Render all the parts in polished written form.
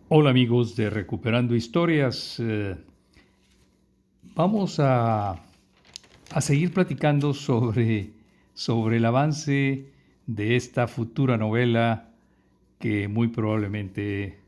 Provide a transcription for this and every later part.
Hola amigos de Recuperando Historias. Vamos a seguir platicando sobre el avance de esta futura novela que muy probablemente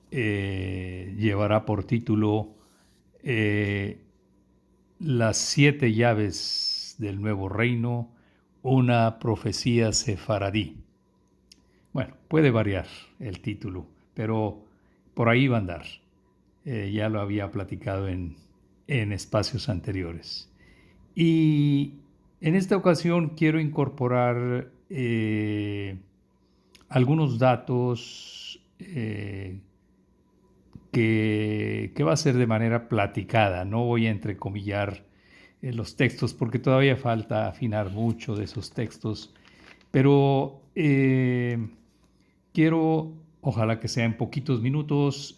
llevará por título eh, Las siete llaves del nuevo reino, una profecía sefaradí. Bueno, puede variar el título, pero por ahí va a andar. Ya lo había platicado en espacios anteriores. Y en esta ocasión quiero incorporar algunos datos que va a ser de manera platicada. No voy a entrecomillar los textos porque todavía falta afinar mucho de esos textos, pero quiero, ojalá que sea en poquitos minutos,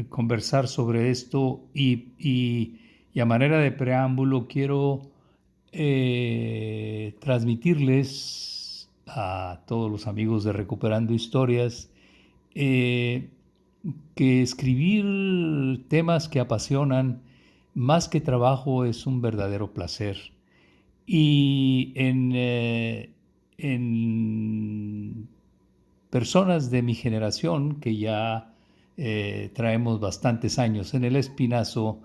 conversar sobre esto y a manera de preámbulo quiero transmitirles a todos los amigos de Recuperando Historias eh, que escribir temas que apasionan más que trabajo es un verdadero placer. Y en personas de mi generación, que ya traemos bastantes años en el espinazo,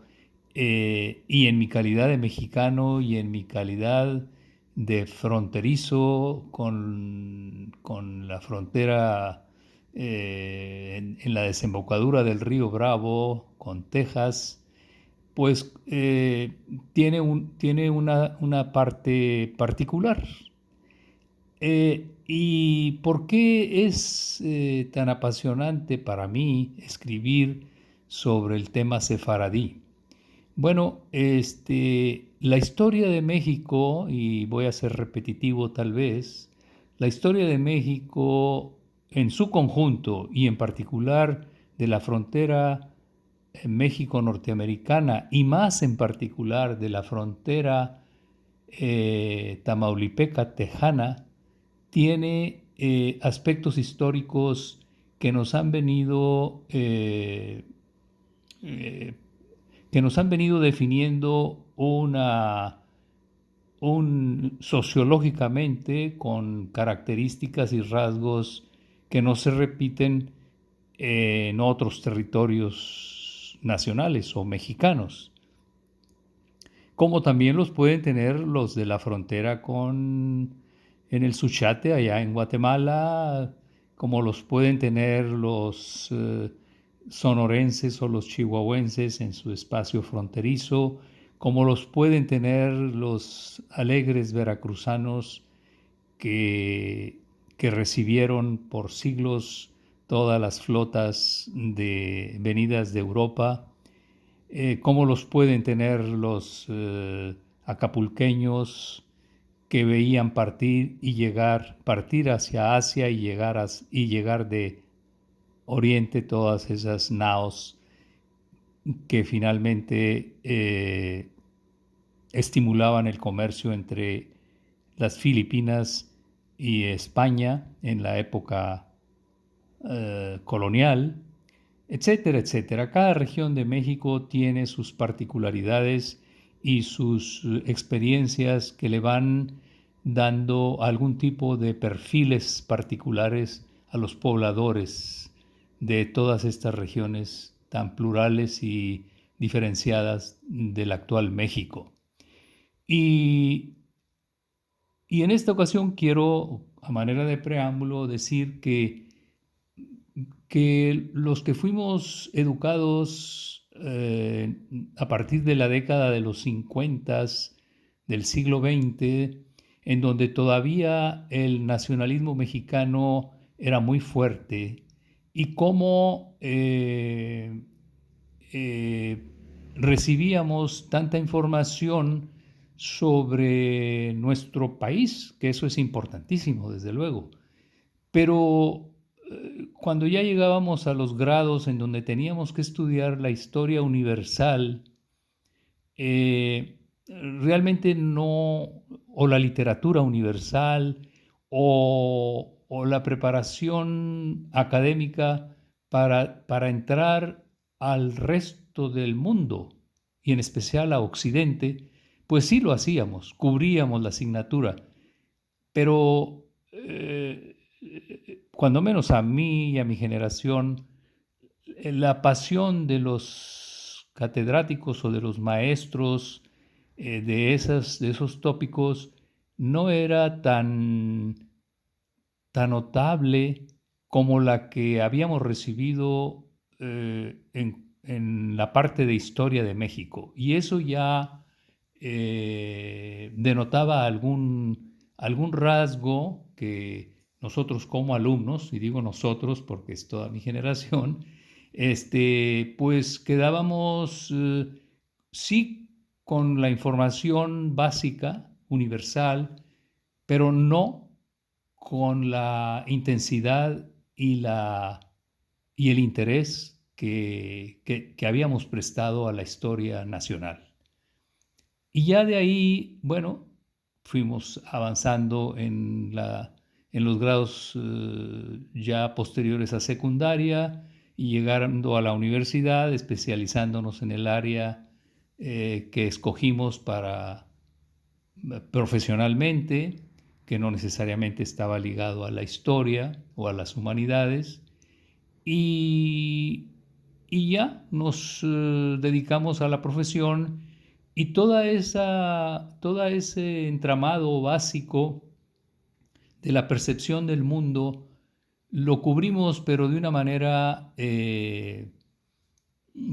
y en mi calidad de mexicano y en mi calidad de fronterizo con la frontera en la desembocadura del río Bravo con Texas, pues tiene una parte particular. ¿Y por qué es tan apasionante para mí escribir sobre el tema sefaradí? Bueno, la historia de México, y voy a ser repetitivo tal vez, la historia de México en su conjunto y en particular de la frontera México-norteamericana y más en particular de la frontera tamaulipeca-tejana, tiene aspectos históricos que nos han venido eh, definiendo sociológicamente con características y rasgos que no se repiten en otros territorios nacionales o mexicanos, como también los pueden tener los de la frontera en el Suchiate, allá en Guatemala, como los pueden tener los sonorenses o los chihuahuenses en su espacio fronterizo, como los pueden tener los alegres veracruzanos que, que recibieron por siglos todas las flotas venidas de Europa, cómo los pueden tener los acapulqueños que veían partir hacia Asia y llegar de Oriente todas esas naos que finalmente estimulaban el comercio entre las Filipinas y España en la época colonial, etcétera, etcétera. Cada región de México tiene sus particularidades y sus experiencias que le van dando algún tipo de perfiles particulares a los pobladores de todas estas regiones tan plurales y diferenciadas del actual México. Y, y en esta ocasión quiero, a manera de preámbulo, decir que los que fuimos educados a partir de la década de los 50 del siglo XX, en donde todavía el nacionalismo mexicano era muy fuerte, y cómo eh, recibíamos tanta información sobre nuestro país, que eso es importantísimo, desde luego. Pero cuando ya llegábamos a los grados en donde teníamos que estudiar la historia universal, realmente no, o la literatura universal, o la preparación académica para entrar al resto del mundo y en especial a Occidente, pues sí lo hacíamos, cubríamos la asignatura, pero cuando menos a mí y a mi generación, la pasión de los catedráticos o de los maestros de esos tópicos no era tan notable como la que habíamos recibido en la parte de historia de México. Y eso ya denotaba algún rasgo que nosotros como alumnos, y digo nosotros porque es toda mi generación, pues quedábamos sí con la información básica, universal, pero no con la intensidad y el interés que habíamos prestado a la historia nacional. Y ya de ahí, bueno, fuimos avanzando en los grados ya posteriores a secundaria y llegando a la universidad, especializándonos en el área que escogimos para profesionalmente, que no necesariamente estaba ligado a la historia o a las humanidades, y, y ya nos dedicamos a la profesión y todo ese entramado básico de la percepción del mundo lo cubrimos, pero de una manera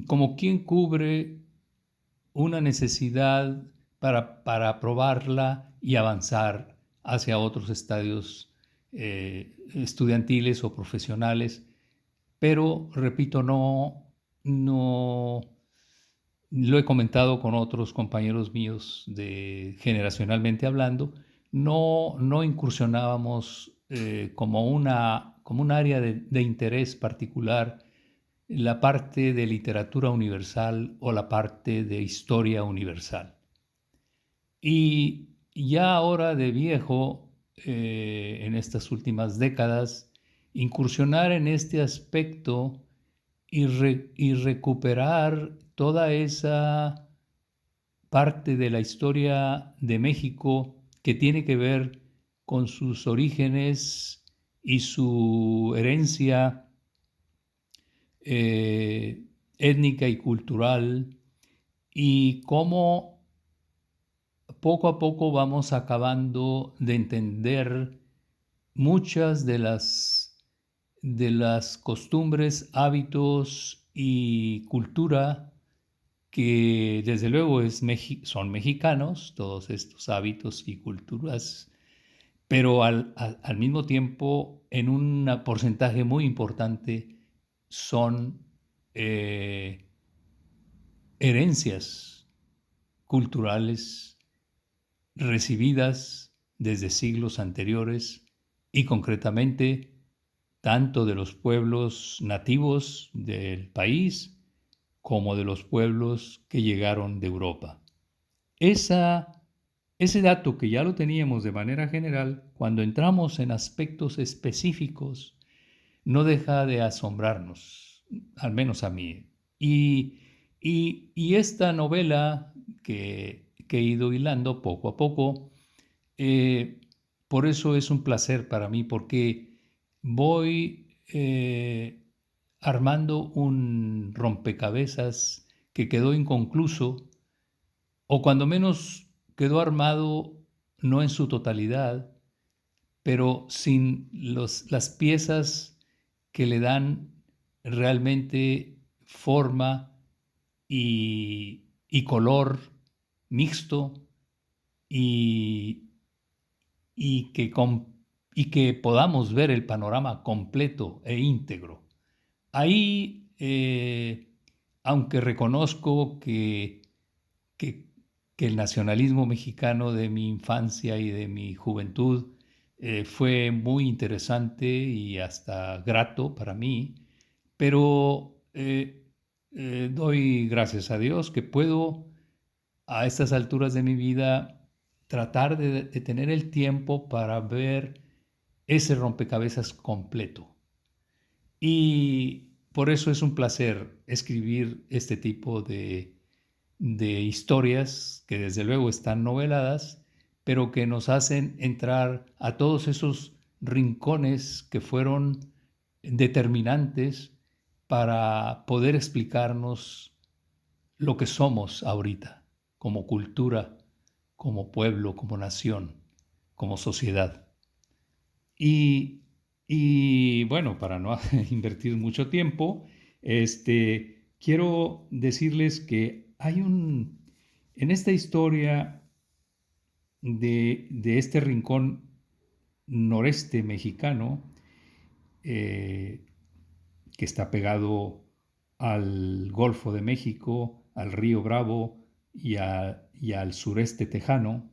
como quien cubre una necesidad para probarla y avanzar hacia otros estadios estudiantiles o profesionales. Pero, repito, no lo he comentado con otros compañeros míos generacionalmente hablando, no incursionábamos como un área de interés particular la parte de literatura universal o la parte de historia universal. Y ya ahora de viejo, en estas últimas décadas, incursionar en este aspecto y recuperar toda esa parte de la historia de México que tiene que ver con sus orígenes y su herencia eh, étnica y cultural, y cómo poco a poco vamos acabando de entender muchas de las costumbres, hábitos y cultura que desde luego son mexicanos, todos estos hábitos y culturas, pero al mismo tiempo en un porcentaje muy importante son herencias culturales recibidas desde siglos anteriores y concretamente tanto de los pueblos nativos del país como de los pueblos que llegaron de Europa. Esa, ese dato que ya lo teníamos de manera general, cuando entramos en aspectos específicos, no deja de asombrarnos, al menos a mí. Y esta novela que he ido hilando poco a poco, eh, por eso es un placer para mí, porque voy armando un rompecabezas que quedó inconcluso, o cuando menos quedó armado no en su totalidad, pero sin las piezas que le dan realmente forma y color mixto y, y, que y que podamos ver el panorama completo e íntegro. Ahí, aunque reconozco que, que el nacionalismo mexicano de mi infancia y de mi juventud fue muy interesante y hasta grato para mí, pero doy gracias a Dios que puedo a estas alturas de mi vida tratar de tener el tiempo para ver ese rompecabezas completo. Y, por eso es un placer escribir este tipo de historias que desde luego están noveladas, pero que nos hacen entrar a todos esos rincones que fueron determinantes para poder explicarnos lo que somos ahorita, como cultura, como pueblo, como nación, como sociedad. Y, y bueno, para no invertir mucho tiempo, quiero decirles que en esta historia de este rincón noreste mexicano, eh, que está pegado al Golfo de México, al Río Bravo y al sureste tejano,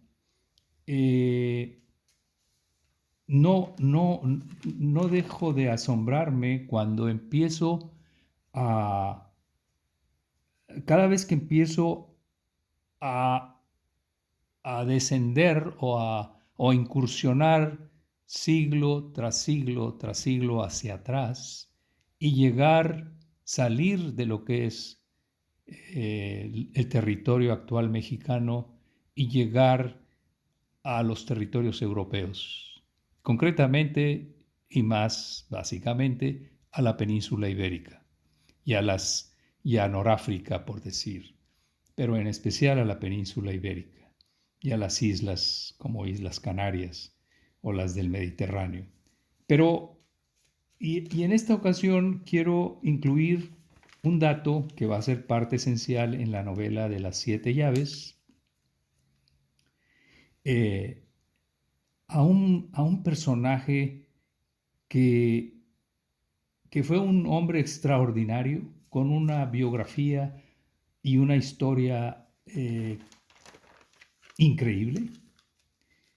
eh, no dejo de asombrarme cuando a, cada vez que empiezo a, a descender o a incursionar siglo tras siglo tras siglo hacia atrás y salir de lo que es el territorio actual mexicano y llegar a los territorios europeos, concretamente y más básicamente a la península ibérica y a Noráfrica, por decir, pero en especial a la península ibérica y a las islas como Islas Canarias o las del Mediterráneo. Pero, y en esta ocasión quiero incluir un dato que va a ser parte esencial en la novela de las 7 llaves, eh, a un personaje que, que fue un hombre extraordinario, con una biografía y una historia increíble.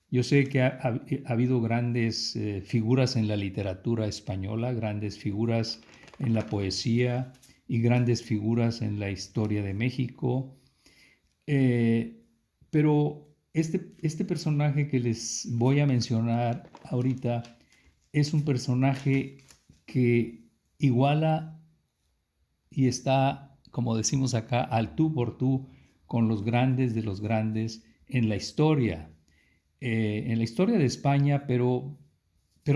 Yo sé que ha habido grandes figuras en la literatura española, grandes figuras en la poesía y grandes figuras en la historia de México, pero este personaje que les voy a mencionar ahorita es un personaje que iguala y está, como decimos acá, al tú por tú con los grandes de los grandes en la historia de España, pero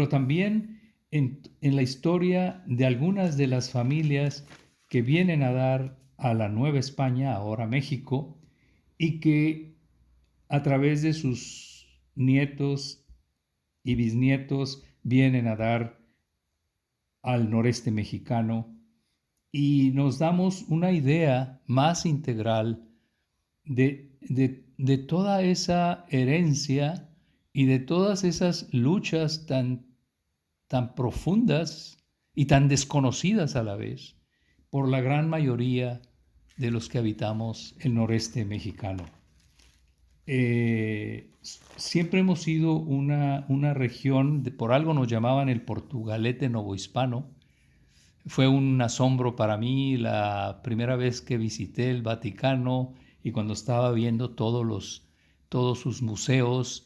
también en la historia de algunas de las familias que vienen a dar a la Nueva España, ahora México, y que a través de sus nietos y bisnietos vienen a dar al noreste mexicano y nos damos una idea más integral de toda esa herencia y de todas esas luchas tan profundas y tan desconocidas a la vez por la gran mayoría de los que habitamos el noreste mexicano. Siempre hemos sido una región, por algo nos llamaban el Portugalete novohispano. Fue un asombro para mí la primera vez que visité el Vaticano y cuando estaba viendo todos sus museos,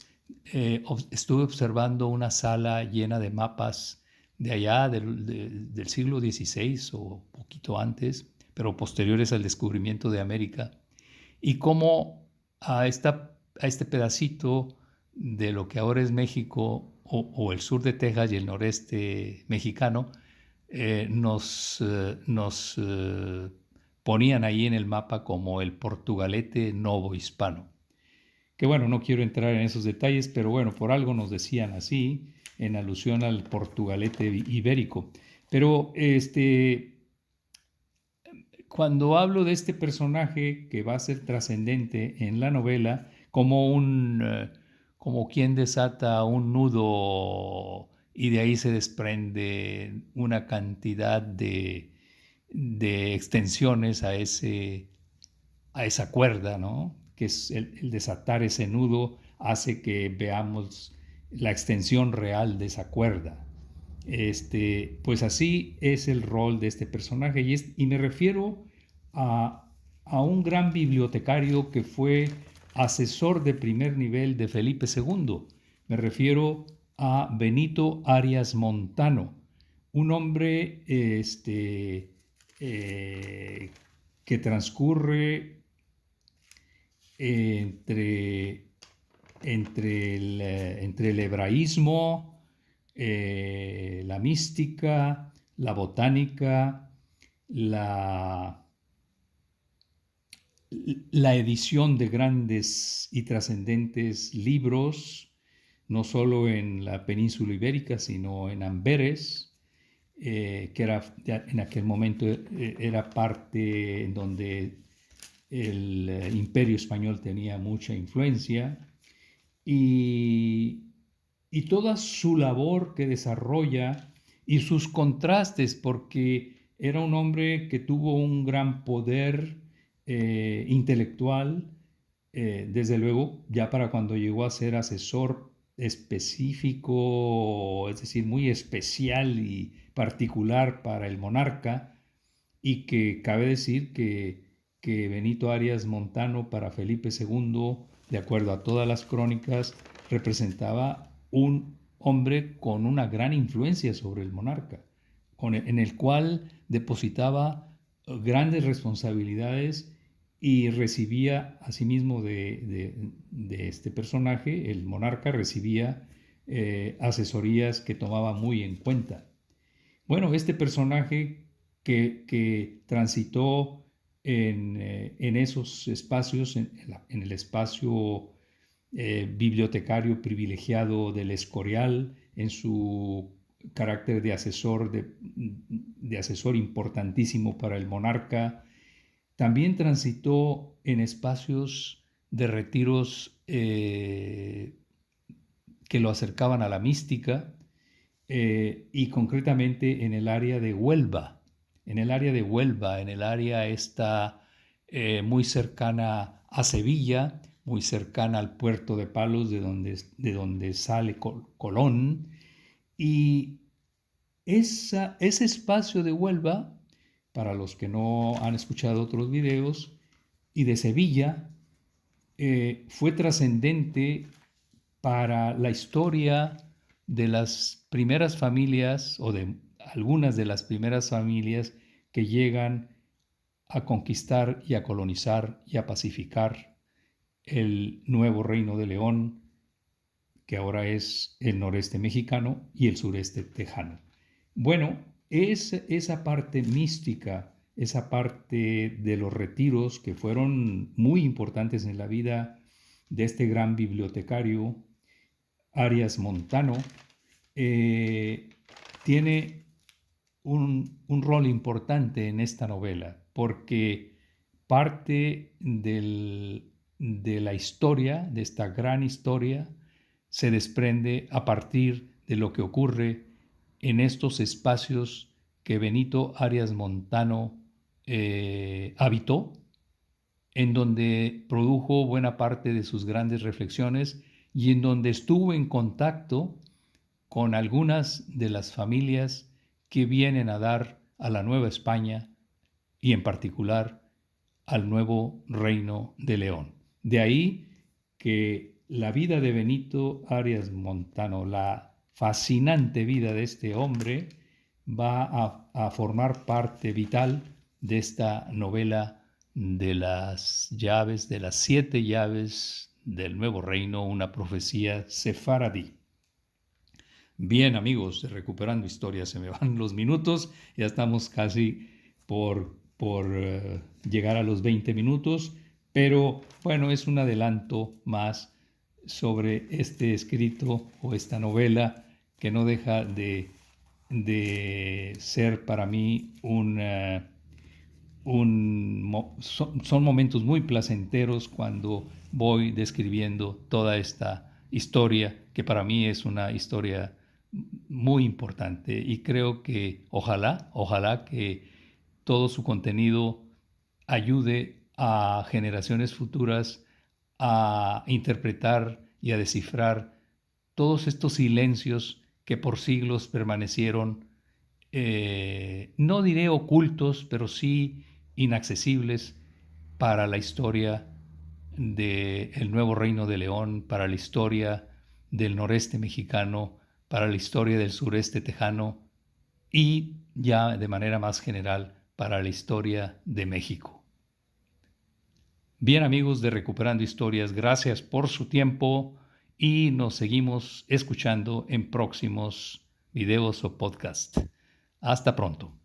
estuve observando una sala llena de mapas de allá del siglo XVI o poquito antes, pero posteriores al descubrimiento de América, y cómo a este pedacito de lo que ahora es México o el sur de Texas y el noreste mexicano, nos ponían ahí en el mapa como el Portugalete novohispano. Que bueno, no quiero entrar en esos detalles, pero bueno, por algo nos decían así, en alusión al Portugalete ibérico. Pero cuando hablo de este personaje que va a ser trascendente en la novela, como quien desata un nudo y de ahí se desprende una cantidad de extensiones a esa cuerda, ¿no? Que es el desatar ese nudo hace que veamos la extensión real de esa cuerda. Pues así es el rol de este personaje y me refiero a un gran bibliotecario que fue asesor de primer nivel de Felipe II. Me refiero a Benito Arias Montano, un hombre que transcurre entre, entre el hebraísmo, la mística, la botánica, la, la edición de grandes y trascendentes libros, no solo en la península ibérica, sino en Amberes, que era, en aquel momento era parte en donde el imperio español tenía mucha influencia, y, y toda su labor que desarrolla y sus contrastes, porque era un hombre que tuvo un gran poder intelectual, desde luego, ya para cuando llegó a ser asesor específico, es decir, muy especial y particular para el monarca, y que cabe decir que Benito Arias Montano para Felipe II, de acuerdo a todas las crónicas, representaba un hombre con una gran influencia sobre el monarca, en el cual depositaba grandes responsabilidades y recibía asimismo de este personaje, el monarca recibía asesorías que tomaba muy en cuenta. Bueno, este personaje que transitó en esos espacios, en el espacio bibliotecario privilegiado del Escorial, en su carácter de asesor importantísimo para el monarca, también transitó en espacios de retiros que lo acercaban a la mística, y concretamente en el área de Huelva, en el área de Huelva, en el área esta muy cercana a Sevilla, muy cercana al puerto de Palos, de donde sale Colón. Y ese espacio de Huelva, para los que no han escuchado otros videos, y de Sevilla, fue trascendente para la historia de las primeras familias, o de algunas de las primeras familias que llegan a conquistar y a colonizar y a pacificar el nuevo Reino de León, que ahora es el noreste mexicano y el sureste tejano. Bueno, esa parte mística, esa parte de los retiros que fueron muy importantes en la vida de este gran bibliotecario, Arias Montano, tiene un rol importante en esta novela, porque parte de la historia, de esta gran historia, se desprende a partir de lo que ocurre en estos espacios que Benito Arias Montano habitó, en donde produjo buena parte de sus grandes reflexiones y en donde estuvo en contacto con algunas de las familias que vienen a dar a la Nueva España y en particular al nuevo Reino de León. De ahí que la vida de Benito Arias Montano, la fascinante vida de este hombre, va a formar parte vital de esta novela de las llaves, de las 7 llaves del nuevo reino, una profecía sefaradí. Bien, amigos, recuperando historias, se me van los minutos, ya estamos casi por llegar a los 20 minutos, pero bueno, es un adelanto más sobre este escrito o esta novela que no deja de ser para mí son momentos muy placenteros cuando voy describiendo toda esta historia, que para mí es una historia muy importante, y creo que ojalá que todo su contenido ayude a generaciones futuras a interpretar y a descifrar todos estos silencios que por siglos permanecieron, no diré ocultos, pero sí inaccesibles para la historia del nuevo Reino de León, para la historia del noreste mexicano, para la historia del sureste tejano y ya de manera más general para la historia de México. Bien, amigos de Recuperando Historias, gracias por su tiempo y nos seguimos escuchando en próximos videos o podcasts. Hasta pronto.